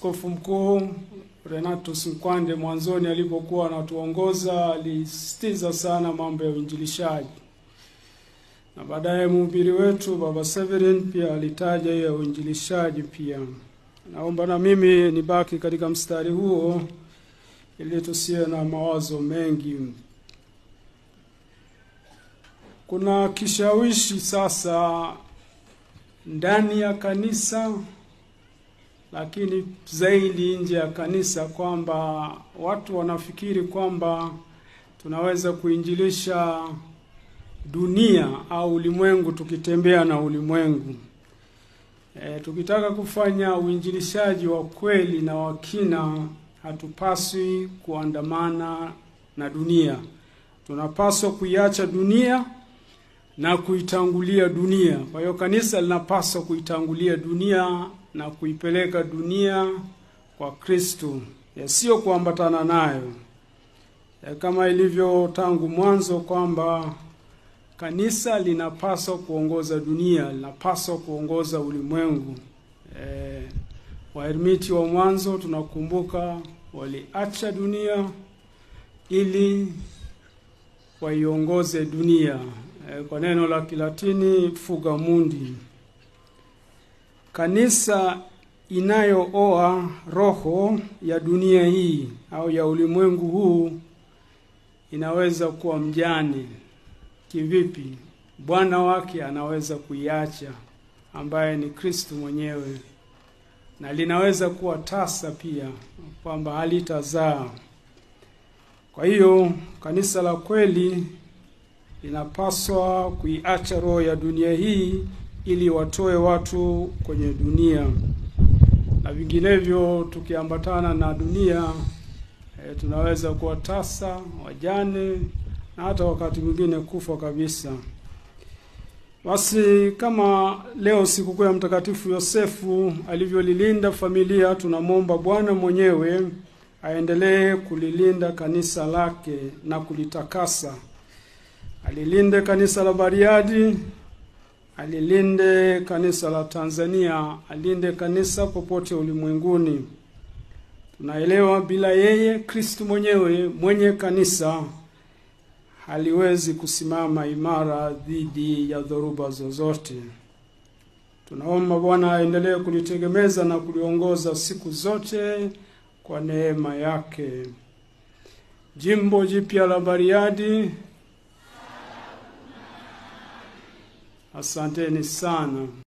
Askofu Mkuu Renatus Nkwande mwanzoni alipokuwa anatuongoza alisisitiza sana mambo ya uinjilishaji. Na baadaye mhubiri wetu Baba Severin pia alitaja ya uinjilishaji pia. Naomba na mimi nibaki katika mstari huo ili tusiwe na mawazo mengi. Kuna kishawishi sasa ndani ya kanisa, lakini zaidi nje ya kanisa, kwamba watu wanafikiri kwamba tunaweza kuinjilisha dunia au ulimwengu tukitembea na ulimwengu. Tukitaka kufanya uinjilishaji wa kweli na wa kina, hatupaswi kuandamana na dunia. Tunapaswa kuiacha dunia na kuitangulia dunia. Kwa hiyo kanisa linapaswa kuitangulia dunia na kuipeleka dunia kwa Kristo, sio kuambatana nayo. Kama ilivyo tangu mwanzo kwamba kanisa linapaswa kuongoza dunia, linapaswa kuongoza ulimwengu. Waermiti wa mwanzo tunakumbuka waliacha dunia ili waiongoze dunia. Kwa neno la Kilatini fuga mundi. Kanisa inayooa roho ya dunia hii au ya ulimwengu huu inaweza kuwa mjane. Kivipi? Bwana wake anaweza kuiacha, ambaye ni Kristo mwenyewe, na linaweza kuwa tasa pia kwamba halitazaa. Kwa hiyo kanisa la kweli linapaswa kuiacha roho ya dunia hii ili watoe watu kwenye dunia. Na vinginevyo tukiambatana na dunia tunaweza kuwa tasa, wajane, na hata wakati mwingine kufa kabisa. Basi kama leo sikukuu ya Mtakatifu Yosefu alivyolilinda familia, tunamwomba Bwana mwenyewe aendelee kulilinda kanisa lake na kulitakasa. Alilinde kanisa la Bariadi, alilinde kanisa la Tanzania, alinde kanisa popote ulimwenguni. Tunaelewa bila yeye, Kristo mwenyewe mwenye kanisa haliwezi kusimama imara dhidi ya dhoruba zozote. Tunaomba Bwana aendelee kulitegemeza na kuliongoza siku zote kwa neema yake. Jimbo jipya la Bariadi, asanteni sana.